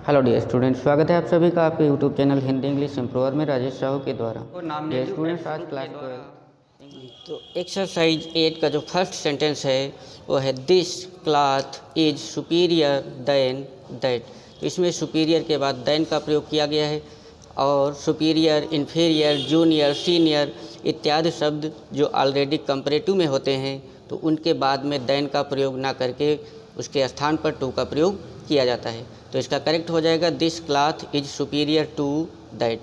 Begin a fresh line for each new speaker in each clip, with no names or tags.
Hello dear students, स्वागत है आप सभी का आपके YouTube channel Hindi English improver में राजेश साहू के द्वारा। डियर स्टूडेंट्स, आज क्लास 12
तो एक्सरसाइज 8 का जो फर्स्ट सेंटेंस है वो है this cloth is superior than that. तो इसमें सुपीरियर के बाद देन का प्रयोग किया गया है और सुपीरियर, इन्फीरियर, जूनियर, सीनियर इत्यादि शब्द जो ऑलरेडी कंपैरेटिव में होते हैं तो उनके बाद में देन का प्रयोग ना करके उसके स्थान पर टू का प्रयोग किया जाता है। तो इसका करेक्ट हो जाएगा this cloth is superior to that.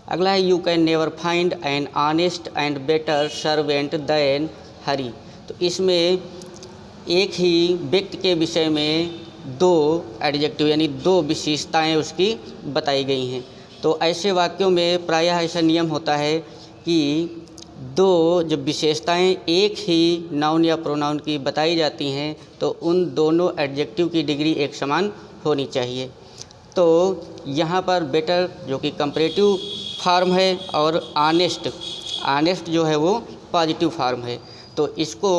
अगला है you can never find an honest and better servant than Hari. तो इसमें एक ही व्यक्ति के विषय में दो एडजेक्टिव यानी दो विशेषताएं उसकी बताई गई हैं। तो ऐसे वाक्यों में प्रायः ऐसा नियम होता है कि दो जब विशेषताएं एक ही नाउन या प्रोनाउन की बताई जाती हैं तो उन दोनों एडजेक्टिव की डिग्री एक समान होनी चाहिए। तो यहाँ पर बेटर जो कि कंपैरेटिव फॉर्म है और ऑनेस्ट जो है वो पॉजिटिव फॉर्म है। तो इसको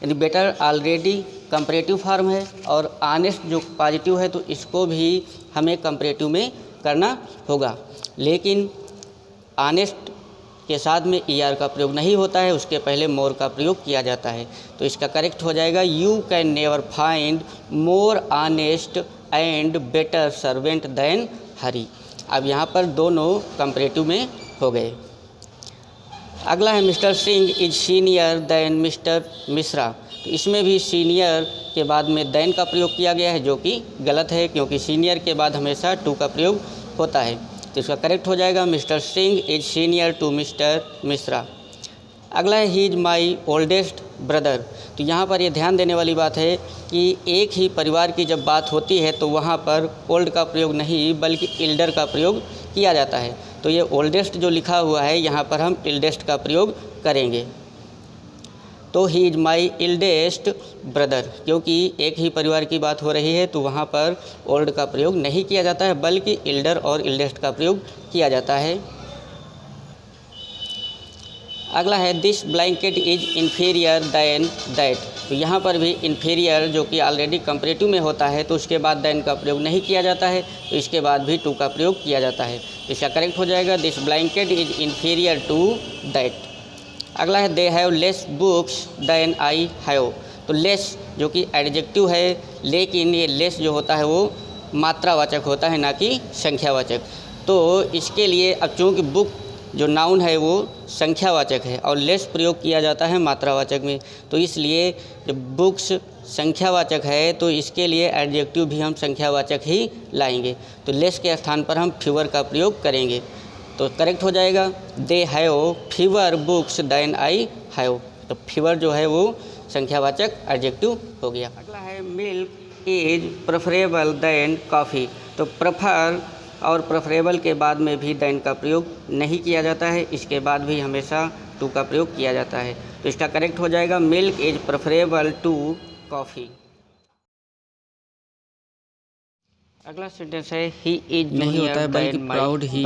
यानी बेटर ऑलरेडी कंपैरेटिव फॉर्म है और ऑनेस्ट जो पॉजिटिव है तो इसको भी हमें कंपैरेटिव में करना होगा, लेकिन ऑनेस्ट के साथ में ER का प्रयोग नहीं होता है, उसके पहले मोर का प्रयोग किया जाता है। तो इसका करेक्ट हो जाएगा you can never find more honest and better servant than Hari. अब यहाँ पर दोनों कंपैरेटिव में हो गए। अगला है mister Singh is senior then mister Mishra. तो इसमें भी सीनियर के बाद में देन का प्रयोग किया गया है जो कि गलत है, क्योंकि सीनियर के बाद हमेशा टू का प्रयोग होता है। तो इसका करेक्ट हो जाएगा Mr Singh is senior to Mr Mishra. अगला है he is my oldest brother. तो यहाँ पर ये ध्यान देने वाली बात है कि एक ही परिवार की जब बात होती है तो वहाँ पर ओल्ड का प्रयोग नहीं बल्कि एल्डर का प्रयोग किया जाता है। तो ये ओल्डेस्ट जो लिखा हुआ है यहाँ पर हम एल्डेस्ट का प्रयोग करेंगे। तो he is my eldest brother, क्योंकि एक ही परिवार की बात हो रही है तो वहाँ पर ओल्ड का प्रयोग नहीं किया जाता है बल्कि एल्डर और एल्डेस्ट का प्रयोग किया जाता है। अगला है this blanket is inferior than that. तो यहाँ पर भी इन्फीरियर जो कि ऑलरेडी कंपैरेटिव में होता है तो उसके बाद देन का प्रयोग नहीं किया जाता है, तो इसके बाद भी टू का प्रयोग किया जाता है। तो इसका करेक्ट हो जाएगा this blanket is inferior to that. अगला है they have less books than I have. तो लेस जो कि एडजेक्टिव है, लेकिन ये लेस जो होता है वो मात्रावाचक होता है ना कि संख्यावाचक। तो इसके लिए अब चूँकि बुक जो नाउन है वो संख्यावाचक है और लेस प्रयोग किया जाता है मात्रावाचक में, तो इसलिए जब बुक्स संख्यावाचक है तो इसके लिए एडजेक्टिव भी हम संख्यावाचक ही लाएंगे। तो लेस के स्थान पर हम फीवर का प्रयोग करेंगे। तो करेक्ट हो जाएगा they have fewer books than I have. तो फीवर जो है वो संख्यावाचक एडजेक्टिव हो गया। अगला है milk is preferable than coffee. तो प्रेफर और प्रेफरेबल के बाद में भी देन का प्रयोग नहीं किया जाता है, इसके बाद भी हमेशा टू का प्रयोग किया जाता है। तो इसका करेक्ट हो जाएगा milk is preferable to coffee. अगला सेंटेंस है ही इज
नहीं होता है बल्कि प्राउड ही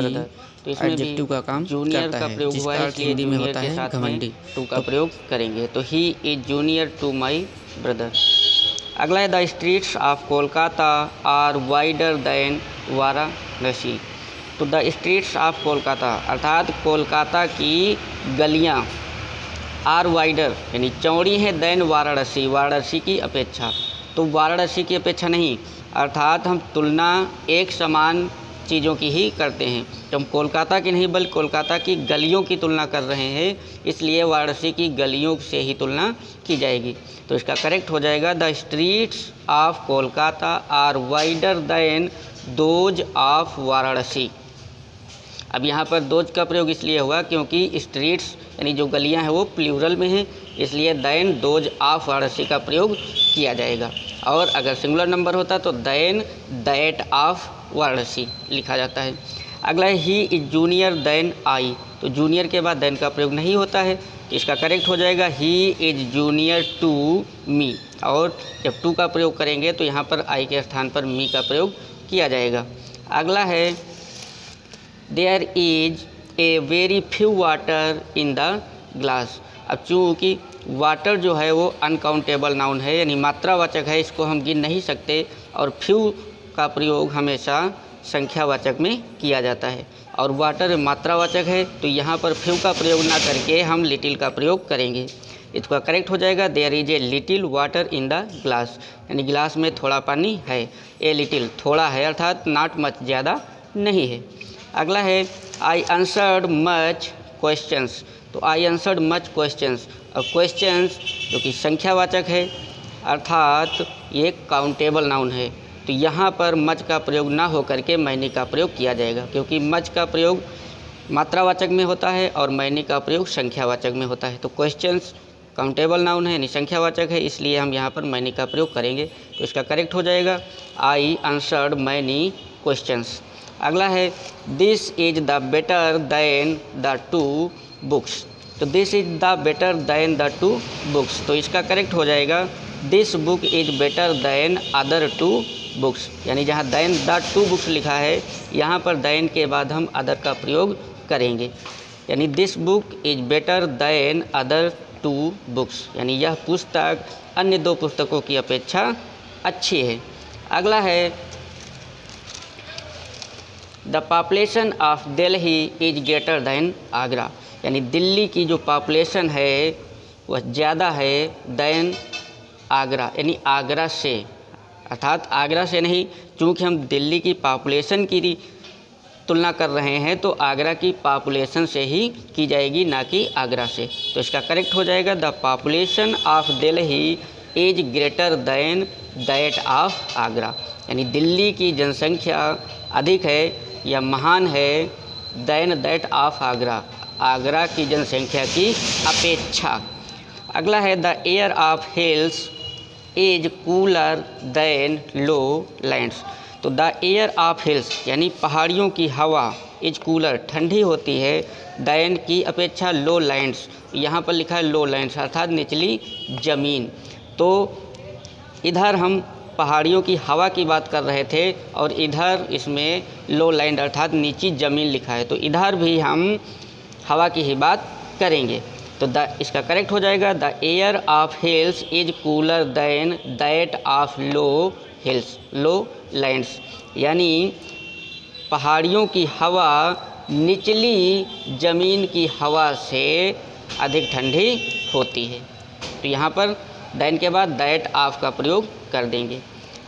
तो इसमें
एडजेक्टिव का काम
जूनियर
करता
का
है,
प्रयोग हुआ है,
जिसका हिंदी में होता है घमंडी।
टू का प्रयोग करेंगे। तो he is junior to my brother. अगला है the streets of Kolkata are wider than Varanasi. तो द स्ट्रीट्स ऑफ कोलकाता अर्थात कोलकाता की गलियां आर वाइडर यानी चौड़ी हैं देन वाराणसी की अपेक्षा। तो वाराणसी की अपेक्षा नहीं, अर्थात हम तुलना एक समान चीज़ों की ही करते हैं। तो हम कोलकाता की नहीं बल्कि कोलकाता की गलियों की तुलना कर रहे हैं, इसलिए वाराणसी की गलियों से ही तुलना की जाएगी। तो इसका करेक्ट हो जाएगा the streets of Kolkata are wider than those of Varanasi. अब यहाँ पर दोज का प्रयोग इसलिए हुआ क्योंकि स्ट्रीट्स यानी जो गलियाँ हैं वो प्लूरल में हैं, इसलिए देन दोज ऑफ वाराणसी का प्रयोग किया जाएगा। और अगर सिंगुलर नंबर होता तो देन दैट ऑफ वाराणसी लिखा जाता है। अगला है he is junior than I. तो जूनियर के बाद देन का प्रयोग नहीं होता है, तो इसका करेक्ट हो जाएगा he is junior to me. और जब टू का प्रयोग करेंगे तो यहाँ पर आई के स्थान पर मी का प्रयोग किया जाएगा। अगला है there is a very few water in the glass. अब चूँकि वाटर जो है वो अनकाउंटेबल नाउन है यानी मात्रावाचक है, इसको हम गिन नहीं सकते, और फ्यू का प्रयोग हमेशा संख्यावाचक में किया जाता है और वाटर मात्रावाचक है, तो यहाँ पर फ्यू का प्रयोग ना करके हम लिटिल का प्रयोग करेंगे। इसका करेक्ट हो जाएगा there is a little water in the glass, यानी गिलास में थोड़ा पानी है। ए लिटिल थोड़ा है अर्थात नॉट मच, ज़्यादा नहीं है। अगला है आई आंसर्ड मच क्वेश्चंस, तो आई आंसर्ड मच क्वेश्चंस, और क्वेश्चंस जो कि संख्यावाचक है अर्थात ये काउंटेबल नाउन है, तो यहाँ पर मच का प्रयोग ना हो करके मैनी का प्रयोग किया जाएगा, क्योंकि मच का प्रयोग मात्रावाचक में होता है और मैनी का प्रयोग संख्यावाचक में होता है। तो क्वेश्चंस काउंटेबल नाउन है यानी संख्यावाचक है, इसलिए हम यहाँ पर मैनी का प्रयोग करेंगे। तो इसका करेक्ट हो जाएगा आई आंसर्ड मैनी क्वेश्चंस। अगला है this is the better than the two books, तो this is the better than the two books, तो इसका करेक्ट हो जाएगा this book is better than other two books, यानी जहाँ दैन द टू बुक्स लिखा है यहाँ पर दैन के बाद हम अदर का प्रयोग करेंगे, यानी this book is better than other two books, यानी यह पुस्तक अन्य दो पुस्तकों की अपेक्षा अच्छी है। अगला है the population of Delhi is greater then Agra, यानी दिल्ली की जो पॉपुलेशन है वह ज़्यादा है दैन आगरा, यानी आगरा से, अर्थात आगरा से नहीं, चूँकि हम दिल्ली की पॉपुलेशन की तुलना कर रहे हैं तो आगरा की पॉपुलेशन से ही की जाएगी, ना कि आगरा से। तो इसका करेक्ट हो जाएगा the population of Delhi is greater than that of Agra, यानी दिल्ली की जनसंख्या अधिक है या महान है than that of Agra, Agra की जनसंख्या की अपेक्षा। अगला है the air of hills is cooler than low lands, तो द एयर ऑफ हिल्स यानी पहाड़ियों की हवा इज कूलर ठंडी होती है दैन की अपेक्षा लो लैंड्स, यहाँ पर लिखा है लो लैंड्स अर्थात निचली ज़मीन, तो इधर हम पहाड़ियों की हवा की बात कर रहे थे और इधर इसमें लो लैंड अर्थात नीची ज़मीन लिखा है, तो इधर भी हम हवा की ही बात करेंगे। तो इसका करेक्ट हो जाएगा the air of hills is cooler than that of low hills low lands, यानी पहाड़ियों की हवा निचली ज़मीन की हवा से अधिक ठंडी होती है, तो यहाँ पर दैन के बाद दैट ऑफ का प्रयोग कर देंगे।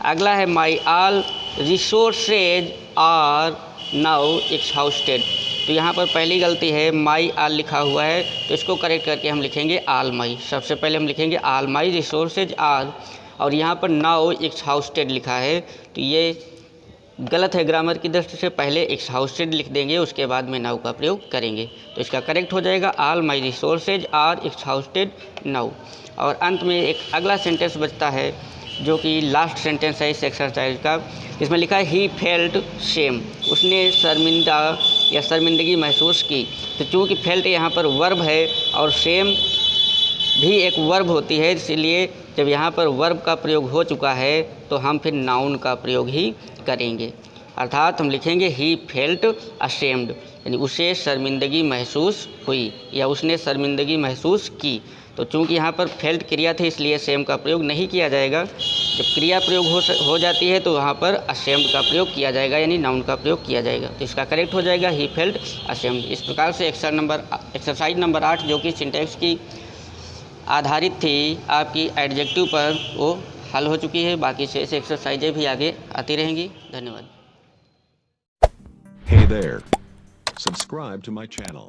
अगला है my all resources are now exhausted, तो यहाँ पर पहली गलती है माई आल लिखा हुआ है, तो इसको करेक्ट करके हम लिखेंगे आल माई, सबसे पहले हम लिखेंगे आल माई रिसोर्सेज आर, और यहाँ पर नाउ एक्सहाउस्टेड लिखा है, तो ये गलत है ग्रामर की दृष्टि से, पहले एक्सहाउस्टेड लिख देंगे उसके बाद में नाउ का प्रयोग करेंगे, तो इसका करेक्ट हो जाएगा आल माई रिसोर्सेज आर एक्सहाउस्टेड नाउ। और अंत में एक अगला सेंटेंस बचता है जो कि लास्ट सेंटेंस है इस एक्सरसाइज का, इसमें लिखा है ही फेल्ट शेम, उसने शर्मिंदा या शर्मिंदगी महसूस की, तो चूँकि फेल्ट यहाँ पर वर्ब है और शेम भी एक वर्ब होती है, इसलिए जब यहाँ पर वर्ब का प्रयोग हो चुका है तो हम फिर नाउन का प्रयोग ही करेंगे, अर्थात हम लिखेंगे ही फेल्ट अशेम्ड, यानी उसे शर्मिंदगी महसूस हुई या उसने शर्मिंदगी महसूस की, तो चूँकि यहाँ पर फेल्ट क्रिया थी इसलिए सेम का प्रयोग नहीं किया जाएगा, जब क्रिया प्रयोग हो जाती है तो वहाँ पर अशेम्ड का प्रयोग किया जाएगा, यानी नाउन का प्रयोग किया जाएगा, तो इसका करेक्ट हो जाएगा ही फेल्ट अशेम्ड। इस प्रकार से एक्सरसाइज नंबर 8 जो कि सिंटैक्स की आधारित थी आपकी एडजेक्टिव पर, वो हल हो चुकी है, बाकी से एक्सरसाइजें भी आगे आती रहेंगी। धन्यवाद।
Hey there. Subscribe to my channel.